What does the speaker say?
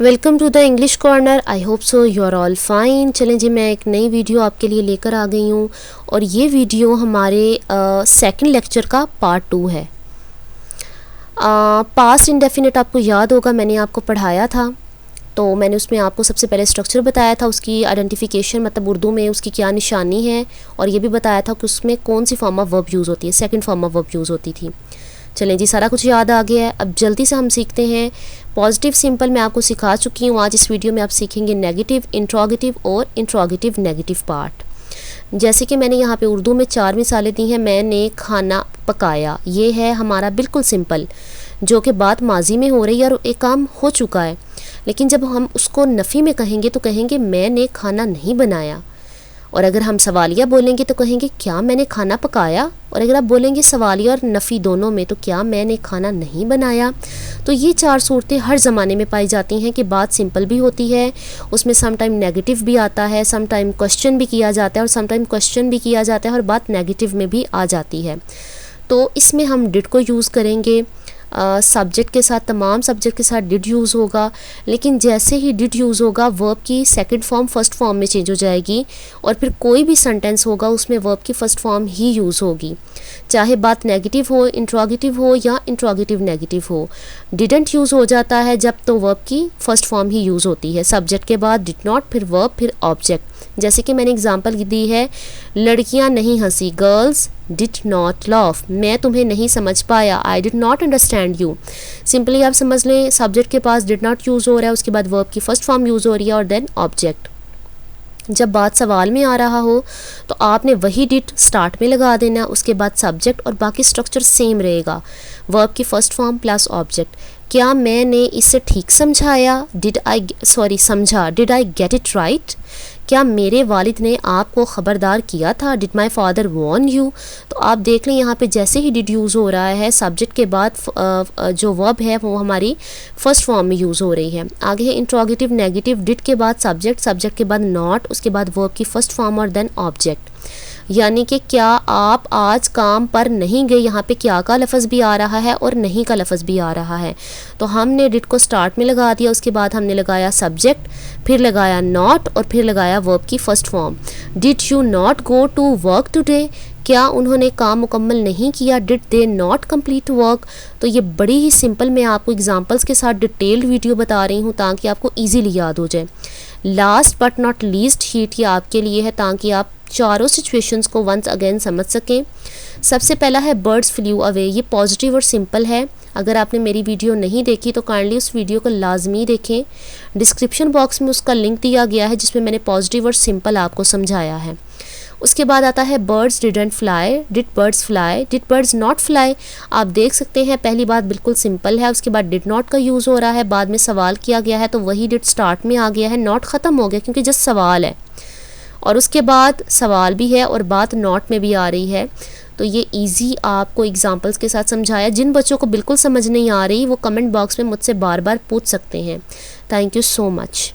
Welcome to the English corner. I hope so you are all fine. चलें जी, मैं एक नई वीडियो आपके लिए लेकर आ गई हूँ और ये वीडियो हमारे सेकंड लेक्चर का पार्ट 2 है। पास्ट इंडेफिनिट आपको याद होगा, मैंने आपको पढ़ाया था, तो मैंने उसमें आपको सबसे पहले स्ट्रक्चर बताया था, उसकी आइडेंटिफिकेशन मतलब उर्दू में उसकी क्या निशानी है, और ये भी बताया था कि उसमें कौन सी फॉर्म ऑफ वर्ब यूज़ होती है, second form of verb use होती थी। चलें जी, सारा कुछ याद आ गया है। अब जल्दी से हम सीखते हैं। पॉजिटिव सिंपल मैं आपको सिखा चुकी हूँ। आज इस वीडियो में आप सीखेंगे नेगेटिव, इंट्रोगेटिव और इंट्रोगेटिव नेगेटिव पार्ट। जैसे कि मैंने यहाँ पे उर्दू में 4 मिसालें दी हैं। मैंने खाना पकाया, ये है हमारा बिल्कुल सिंपल, जो कि बात माजी में हो रही है और एक काम हो चुका है। लेकिन जब हम उसको नफ़ी में कहेंगे तो कहेंगे मैंने खाना नहीं बनाया, और अगर हम सवालिया बोलेंगे तो कहेंगे क्या मैंने खाना पकाया, और अगर आप बोलेंगे सवालिया और नफ़ी दोनों में तो क्या मैंने खाना नहीं बनाया। तो ये 4 सूरतें हर ज़माने में पाई जाती हैं कि बात सिंपल भी होती है, उसमें सम टाइम नेगेटिव भी आता है, सम टाइम क्वेश्चन भी किया जाता है और सम टाइम क्वेश्चन भी किया जाता है और बात नेगेटिव में भी आ जाती है। तो इसमें हम डिड को यूज़ करेंगे। सब्जेक्ट के साथ, तमाम सब्जेक्ट के साथ डिड यूज़ होगा, लेकिन जैसे ही डिड यूज़ होगा वर्ब की सेकंड फॉर्म फर्स्ट फॉर्म में चेंज हो जाएगी, और फिर कोई भी सेंटेंस होगा उसमें वर्ब की फ़र्स्ट फॉर्म ही यूज़ होगी, चाहे बात नेगेटिव हो, इंट्रोगेटिव हो या इंट्रोगेटिव नेगेटिव हो। डिडंट यूज़ हो जाता है जब तो वर्ब की फ़र्स्ट फॉर्म ही यूज़ होती है, सब्जेक्ट के बाद डिड नॉट, फिर वर्ब, फिर ऑब्जेक्ट। जैसे कि मैंने एग्जांपल दी है, लड़कियां नहीं हंसी, गर्ल्स डिड नॉट लाफ, मैं तुम्हें नहीं समझ पाया, I did not understand you. Simply आप समझ लें, सब्जेक्ट के पास डिड नॉट यूज़ हो रहा है, उसके बाद वर्ब की फर्स्ट फॉर्म यूज़ हो रही है और देन ऑब्जेक्ट। जब बात सवाल में आ रहा हो तो आपने वही डिड स्टार्ट में लगा देना, उसके बाद सब्जेक्ट, और बाकी स्ट्रक्चर सेम रहेगा, वर्ब की फर्स्ट फॉर्म प्लस ऑब्जेक्ट। क्या मैंने इसे ठीक समझाया, समझा, did I get it right. क्या मेरे वालिद ने आपको ख़बरदार किया था, did my father Warne you. तो आप देख लें यहाँ पे जैसे ही डिड यूज़ हो रहा है, सब्जेक्ट के बाद जो वर्ब है वो हमारी फर्स्ट फॉर्म में यूज़ हो रही है। आगे है इंट्रोगेटिव नेगेटिव, डिड के बाद सब्जेक्ट, सब्जेक्ट के बाद नॉट, उसके बाद वर्ब की फर्स्ट फॉर्म और देन ऑब्जेक्ट। यानी कि क्या आप आज काम पर नहीं गए, यहाँ पे क्या का लफ्ज़ भी आ रहा है और नहीं का लफ्ज़ भी आ रहा है। तो हमने डिड को स्टार्ट में लगा दिया, उसके बाद हमने लगाया सब्जेक्ट, फिर लगाया नॉट और फिर लगाया वर्ब की first form. Did you not go to work today, क्या उन्होंने काम मुकम्मल नहीं किया, did they not complete work. तो ये बड़ी ही सिंपल, मैं आपको एग्जांपल्स के साथ डिटेल्ड वीडियो बता रही हूँ ताकि आपको इजीली याद हो जाए। Last but not least sheet ये आपके लिए है ताकि आप चारों सिचुएशंस को वंस अगेन समझ सकें। सबसे पहला है बर्ड्स फ्लू अवे, ये पॉजिटिव और सिंपल है। अगर आपने मेरी वीडियो नहीं देखी तो काइंडली उस वीडियो को लाजमी देखें, डिस्क्रिप्शन बॉक्स में उसका लिंक दिया गया है जिसमें मैंने पॉजिटिव और सिंपल आपको समझाया है। उसके बाद आता है birds didn't fly, did birds fly, did birds not fly. आप देख सकते हैं पहली बात बिल्कुल सिंपल है, उसके बाद डिड नॉट का यूज़ हो रहा है, बाद में सवाल किया गया है तो वही डिड स्टार्ट में आ गया है, नॉट ख़त्म हो गया क्योंकि जस्ट सवाल है, और उसके बाद सवाल भी है और बात नॉट में भी आ रही है। तो ये इजी आपको एग्जांपल्स के साथ समझाया। जिन बच्चों को बिल्कुल समझ नहीं आ रही वो कमेंट बॉक्स में मुझसे बार बार पूछ सकते हैं। Thank you so much.